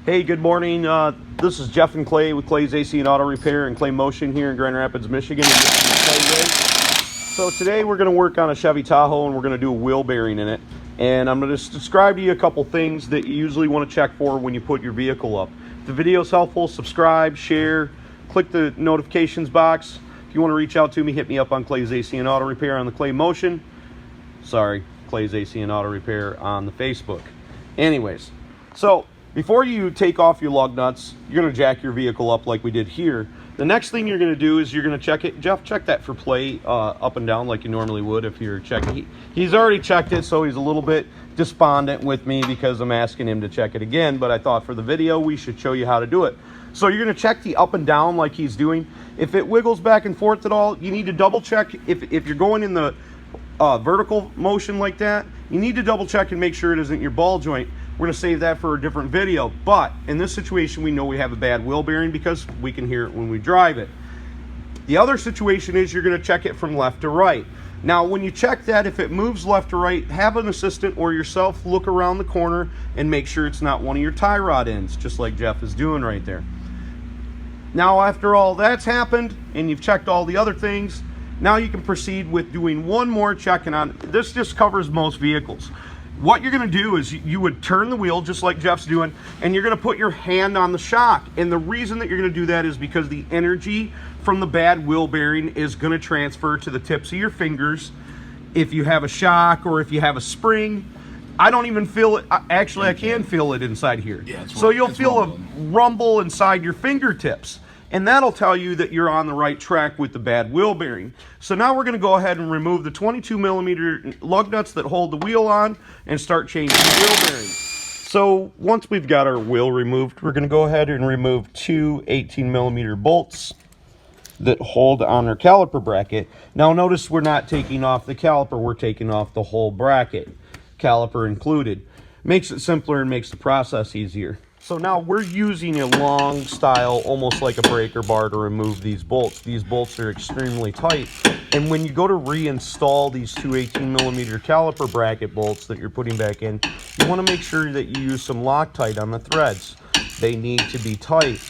Hey, good morning. This is Jeff and Clay with Clay's AC and Auto Repair and Clay Motion here in Grand Rapids, Michigan. So today we're going to work on a Chevy Tahoe and we're going to do a wheel bearing in it. And I'm going to describe to you a couple things that you usually want to check for when you put your vehicle up. If the video is helpful, subscribe, share, click the notifications box. If you want to reach out to me, hit me up on Clay's AC and Auto Repair on the Clay Motion. Sorry, Clay's AC and Auto Repair on the Facebook. Anyways, so before you take off your lug nuts, you're going to jack your vehicle up like we did here. The next thing you're going to do is you're going to check it. Jeff, check that for play up and down like you normally would if you're checking. He's already checked it, so he's a little bit despondent with me because I'm asking him to check it again. But I thought for the video, we should show you how to do it. So you're going to check the up and down like he's doing. If it wiggles back and forth at all, you need to double check. If you're going in the vertical motion like that, you need to double check and make sure it isn't your ball joint. We're going to save that for a different video, but in this situation we know we have a bad wheel bearing because we can hear it when we drive it. The other situation is you're going to check it from left to right. Now when you check that, if it moves left to right, have an assistant or yourself look around the corner and make sure it's not one of your tie rod ends, just like Jeff is doing right there. Now after all that's happened and you've checked all the other things, now you can proceed with doing one more checking on. This just covers most vehicles. What you're going to do is you would turn the wheel just like Jeff's doing, and you're going to put your hand on the shock. And the reason that you're going to do that is because the energy from the bad wheel bearing is going to transfer to the tips of your fingers. If you have a shock or if you have a spring, I don't even feel it. Actually, I can feel it inside here. Yeah, so you'll feel a rumble inside your fingertips. And that'll tell you that you're on the right track with the bad wheel bearing. So now we're going to go ahead and remove the 22 millimeter lug nuts that hold the wheel on and start changing the wheel bearing. So once we've got our wheel removed, we're going to go ahead and remove two 18 millimeter bolts that hold on our caliper bracket. Now notice we're not taking off the caliper, we're taking off the whole bracket, caliper included. Makes it simpler and makes the process easier. So now we're using a long style, almost like a breaker bar, to remove these bolts. These bolts are extremely tight. And when you go to reinstall these two 18 millimeter caliper bracket bolts that you're putting back in, you want to make sure that you use some Loctite on the threads. They need to be tight.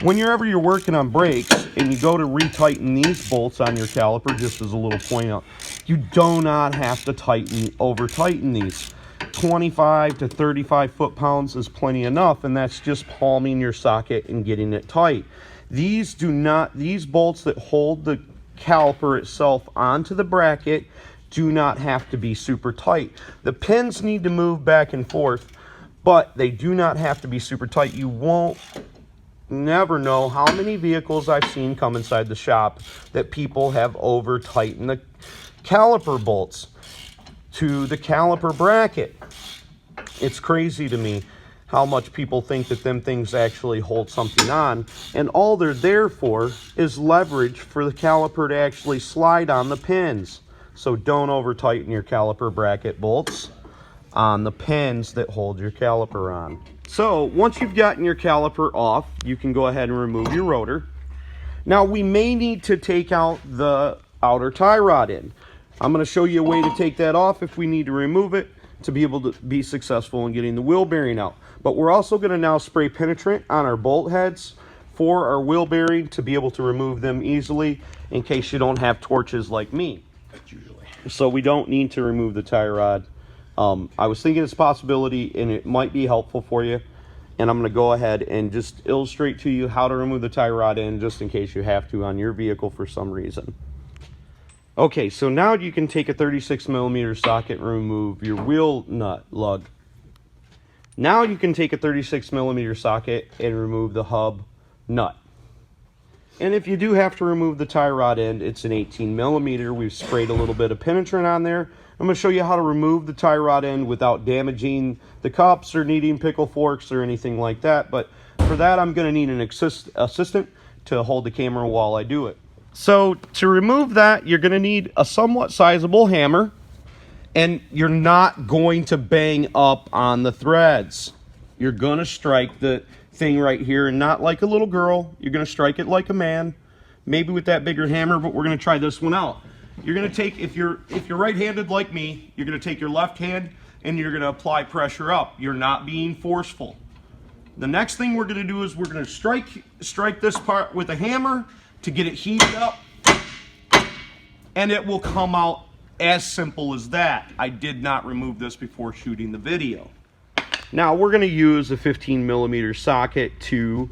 Whenever you're working on brakes and you go to retighten these bolts on your caliper, just as a little point out, you do not have to over tighten these. 25 to 35 foot-pounds is plenty enough, and that's just palming your socket and getting it tight. These bolts that hold the caliper itself onto the bracket do not have to be super tight. The pins need to move back and forth, but they do not have to be super tight. You won't never know how many vehicles I've seen come inside the shop that people have over tightened the caliper bolts to the caliper bracket. It's crazy to me how much people think that them things actually hold something on, and all they're there for is leverage for the caliper to actually slide on the pins. So don't over tighten your caliper bracket bolts on the pins that hold your caliper on. So once you've gotten your caliper off, you can go ahead and remove your rotor. Now we may need to take out the outer tie rod end. I'm going to show you a way to take that off if we need to remove it to be able to be successful in getting the wheel bearing out. But we're also going to now spray penetrant on our bolt heads for our wheel bearing to be able to remove them easily in case you don't have torches like me. So we don't need to remove the tie rod. I was thinking it's a possibility and it might be helpful for you. And I'm going to go ahead and just illustrate to you how to remove the tie rod end just in case you have to on your vehicle for some reason. Okay, so now you can take a 36 millimeter socket and remove your wheel nut lug. Now you can take a 36 millimeter socket and remove the hub nut. And if you do have to remove the tie rod end, it's an 18 millimeter. We've sprayed a little bit of penetrant on there. I'm going to show you how to remove the tie rod end without damaging the cups or needing pickle forks or anything like that. But for that, I'm going to need an assistant to hold the camera while I do it. So to remove that, you're going to need a somewhat sizable hammer, and you're not going to bang up on the threads. You're going to strike the thing right here, and not like a little girl. You're going to strike it like a man, maybe with that bigger hammer, but we're going to try this one out. You're going to take, if you're right-handed like me, you're going to take your left hand and you're going to apply pressure up. You're not being forceful. The next thing we're going to do is we're going to strike this part with a hammer to get it heated up, and it will come out as simple as that. I did not remove this before shooting the video. Now we're going to use a 15mm socket to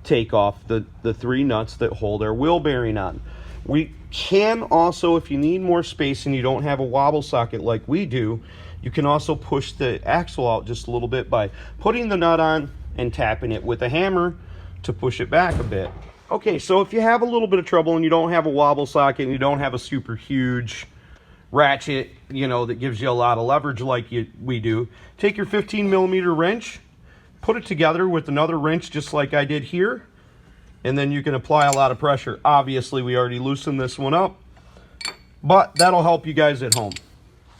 take off the 3 nuts that hold our wheel bearing on. We can also, if you need more space and you don't have a wobble socket like we do, you can also push the axle out just a little bit by putting the nut on and tapping it with a hammer to push it back a bit. Okay, so if you have a little bit of trouble and you don't have a wobble socket and you don't have a super huge ratchet, you know, that gives you a lot of leverage like we do, take your 15mm wrench, put it together with another wrench just like I did here, and then you can apply a lot of pressure. Obviously, we already loosened this one up, but that'll help you guys at home.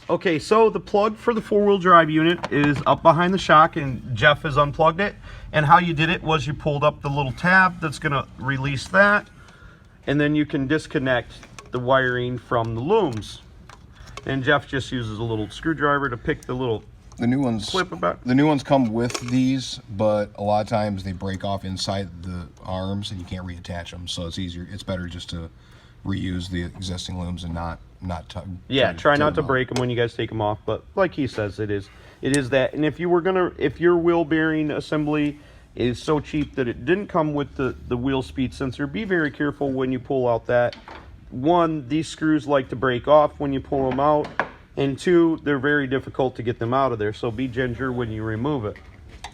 Okay, so the plug for the 4-wheel drive unit is up behind the shock, and Jeff has unplugged it. And how you did it was you pulled up the little tab that's going to release that, and then you can disconnect the wiring from the looms. And Jeff just uses a little screwdriver to pick the little clip about. The new ones come with these, but a lot of times they break off inside the arms and you can't reattach them, so it's easier. It's better just to reuse the existing looms and not try not to break them when you guys take them off. But like he says, it is that. And if your wheel bearing assembly is so cheap that it didn't come with the wheel speed sensor, be very careful when you pull out that. 1, these screws like to break off when you pull them out, and 2, they're very difficult to get them out of there, so be ginger when you remove it.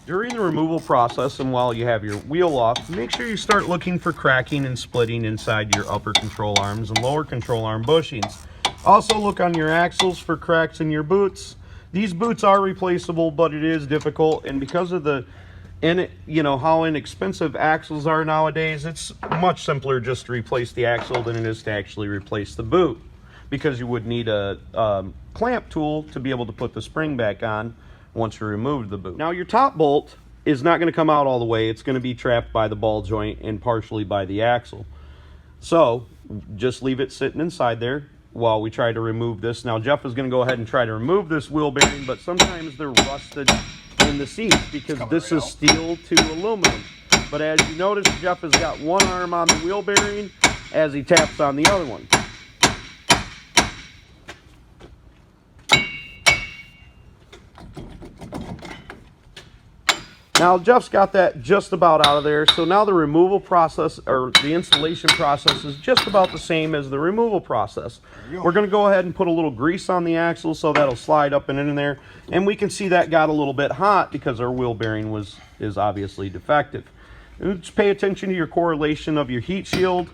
During the removal process and while you have your wheel off, make sure you start looking for cracking and splitting inside your upper control arms and lower control arm bushings. Also look on your axles for cracks in your boots. These boots are replaceable, but it is difficult, and because of how inexpensive axles are nowadays, it's much simpler just to replace the axle than it is to actually replace the boot, because you would need a clamp tool to be able to put the spring back on once you remove the boot. Now your top bolt is not going to come out all the way. It's going to be trapped by the ball joint and partially by the axle. So just leave it sitting inside there while we try to remove this. Now Jeff is going to go ahead and try to remove this wheel bearing, but sometimes they're rusted in the seats because this is steel to aluminum. But as you notice, Jeff has got one arm on the wheel bearing as he taps on the other one. Now Jeff's got that just about out of there, so now the removal process, or the installation process, is just about the same as the removal process. We're going to go ahead and put a little grease on the axle so that'll slide up and in there, and we can see that got a little bit hot because our wheel bearing is obviously defective. Just pay attention to your correlation of your heat shield,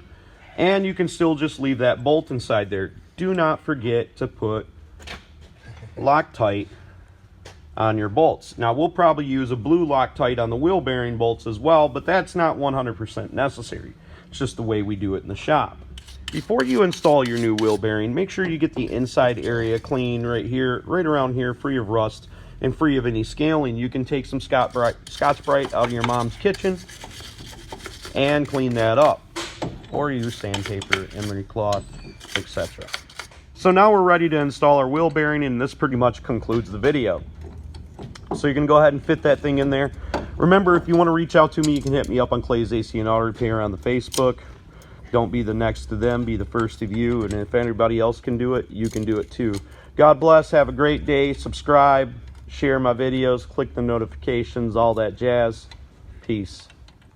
and you can still just leave that bolt inside there. Do not forget to put Loctite on your bolts. Now we'll probably use a blue Loctite on the wheel bearing bolts as well, but that's not 100% necessary. It's just the way we do it in the shop. Before you install your new wheel bearing, make sure you get the inside area clean right here, right around here, free of rust and free of any scaling. You can take some Scotch-Brite out of your mom's kitchen and clean that up, or use sandpaper, emery cloth, etc. So now we're ready to install our wheel bearing, and this pretty much concludes the video. So you can go ahead and fit that thing in there. Remember, if you want to reach out to me, you can hit me up on Clay's AC and Auto Repair on the Facebook. Don't be the next to them, be the first of you. And if anybody else can do it, you can do it too. God bless, have a great day. Subscribe, share my videos, click the notifications, all that jazz. Peace.